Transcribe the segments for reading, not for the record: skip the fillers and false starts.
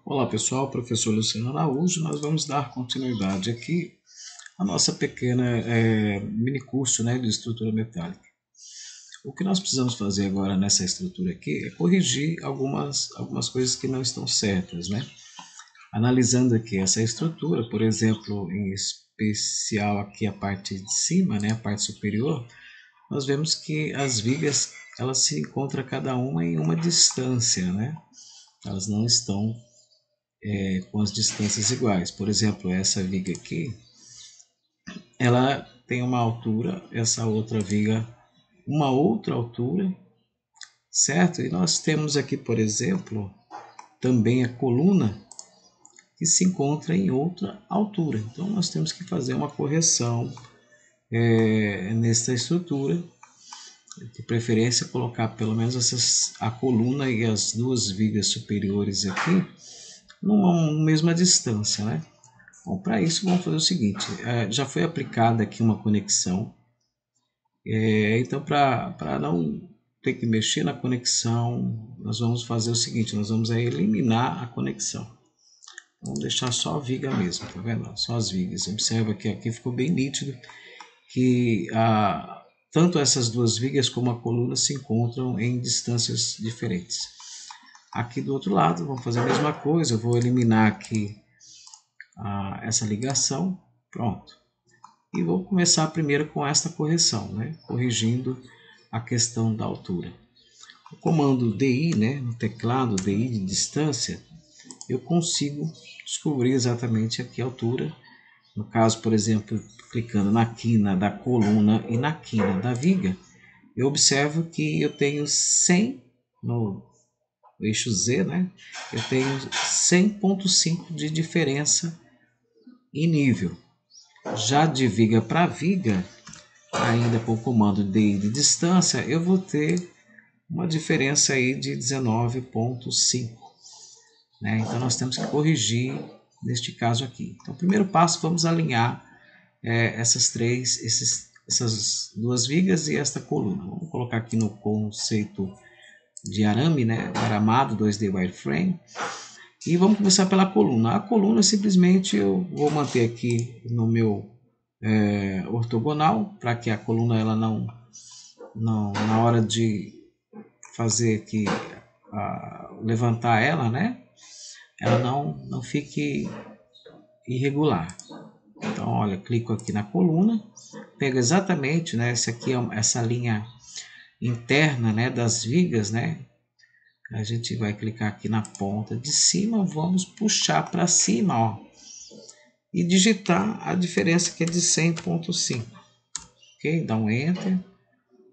Olá pessoal, professor Luciano Araújo. Nós vamos dar continuidade aqui à nossa pequena mini curso, de estrutura metálica. O que nós precisamos fazer agora nessa estrutura aqui é corrigir algumas coisas que não estão certas, Analisando aqui essa estrutura, por exemplo, em especial aqui a parte de cima, a parte superior, nós vemos que as vigas elas se encontram cada uma em uma distância, Elas não estão com as distâncias iguais. Por exemplo, essa viga aqui, ela tem uma altura, essa outra viga uma outra altura, certo? E nós temos aqui, por exemplo, também a coluna que se encontra em outra altura. Então nós temos que fazer uma correção nessa estrutura, de preferência colocar pelo menos a coluna e as duas vigas superiores aqui numa mesma distância, Bom, para isso vamos fazer o seguinte, já foi aplicada aqui uma conexão, então para não ter que mexer na conexão, nós vamos fazer o seguinte, nós vamos eliminar a conexão. Vamos deixar só a viga mesmo, tá vendo? Só as vigas. Observa que aqui ficou bem nítido que tanto essas duas vigas como a coluna se encontram em distâncias diferentes. Aqui do outro lado, vamos fazer a mesma coisa, eu vou eliminar aqui essa ligação, pronto. E vou começar primeiro com esta correção, corrigindo a questão da altura. O comando DI, no teclado DI de distância, eu consigo descobrir exatamente aqui a altura. No caso, por exemplo, clicando na quina da coluna e na quina da viga, eu observo que eu tenho 100 no eixo Z, eu tenho 100,5 de diferença em nível. Já de viga para viga, ainda com o comando DI de distância, eu vou ter uma diferença aí de 19,5. Então nós temos que corrigir neste caso aqui. Então, primeiro passo, vamos alinhar essas duas vigas e esta coluna. Vamos colocar aqui no conceito de arame, aramado 2D wireframe. E vamos começar pela coluna. A coluna simplesmente eu vou manter aqui no meu ortogonal, para que a coluna ela não na hora de fazer aqui levantar ela, ela não fique irregular. Então, olha, clico aqui na coluna, pego exatamente, essa aqui essa linha interna, das vigas, A gente vai clicar aqui na ponta de cima, vamos puxar para cima, ó, e digitar a diferença que é de 100,5. Ok? Dá um Enter,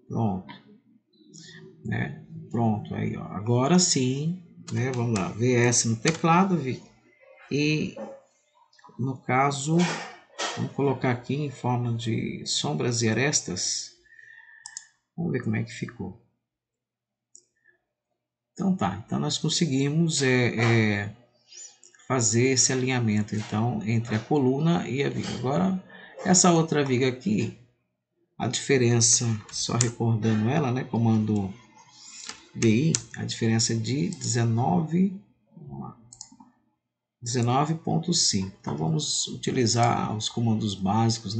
pronto, Pronto, aí, ó. Agora sim, vamos lá, VS no teclado e no caso, vamos colocar aqui em forma de sombras e arestas. Vamos ver como é que ficou. Então tá, então nós conseguimos fazer esse alinhamento então entre a coluna e a viga. Agora essa outra viga aqui, a diferença, só recordando ela, comando DI, a diferença é de 19,5. Então vamos utilizar os comandos básicos,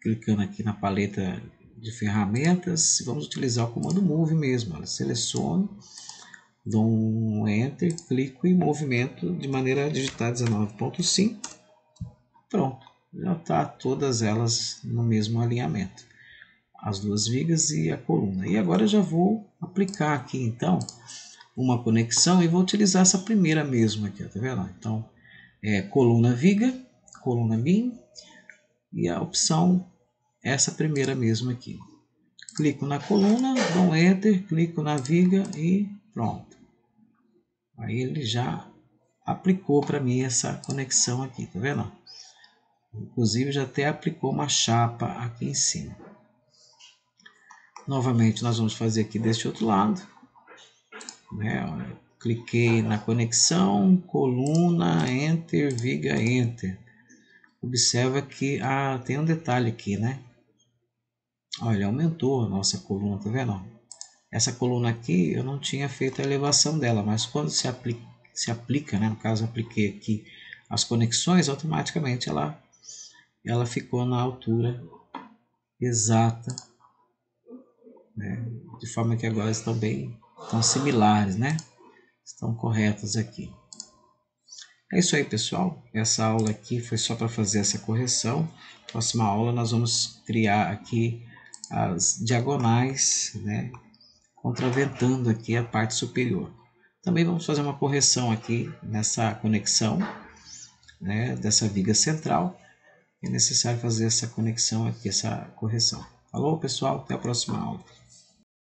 Clicando aqui na paleta de ferramentas, vamos utilizar o comando Move mesmo. Seleciono, dou um Enter, clico e movimento de maneira a digitar 19,5. Pronto, já está todas elas no mesmo alinhamento. As duas vigas e a coluna. E agora eu já vou aplicar aqui então uma conexão e vou utilizar essa primeira mesmo aqui, tá vendo? Então, coluna viga, coluna min e a opção essa primeira mesmo aqui. Clico na coluna, dou um Enter, clico na viga e pronto. Aí ele já aplicou para mim essa conexão aqui, tá vendo? Inclusive já até aplicou uma chapa aqui em cima. Novamente nós vamos fazer aqui deste outro lado. Cliquei na conexão, coluna, Enter, viga, Enter. Observa que tem um detalhe aqui, Olha, aumentou a nossa coluna, tá vendo? Essa coluna aqui eu não tinha feito a elevação dela, mas quando se aplica, né? No caso, eu apliquei aqui as conexões, automaticamente ela ficou na altura exata, né? De forma que agora estão similares, né? Estão corretas aqui. É isso aí, pessoal. Essa aula aqui foi só para fazer essa correção. Próxima aula nós vamos criar aqui as diagonais, né? Contraventando aqui a parte superior. Também vamos fazer uma correção aqui nessa conexão, né? Dessa viga central. É necessário fazer essa conexão aqui, essa correção. Falou, pessoal? Até a próxima aula.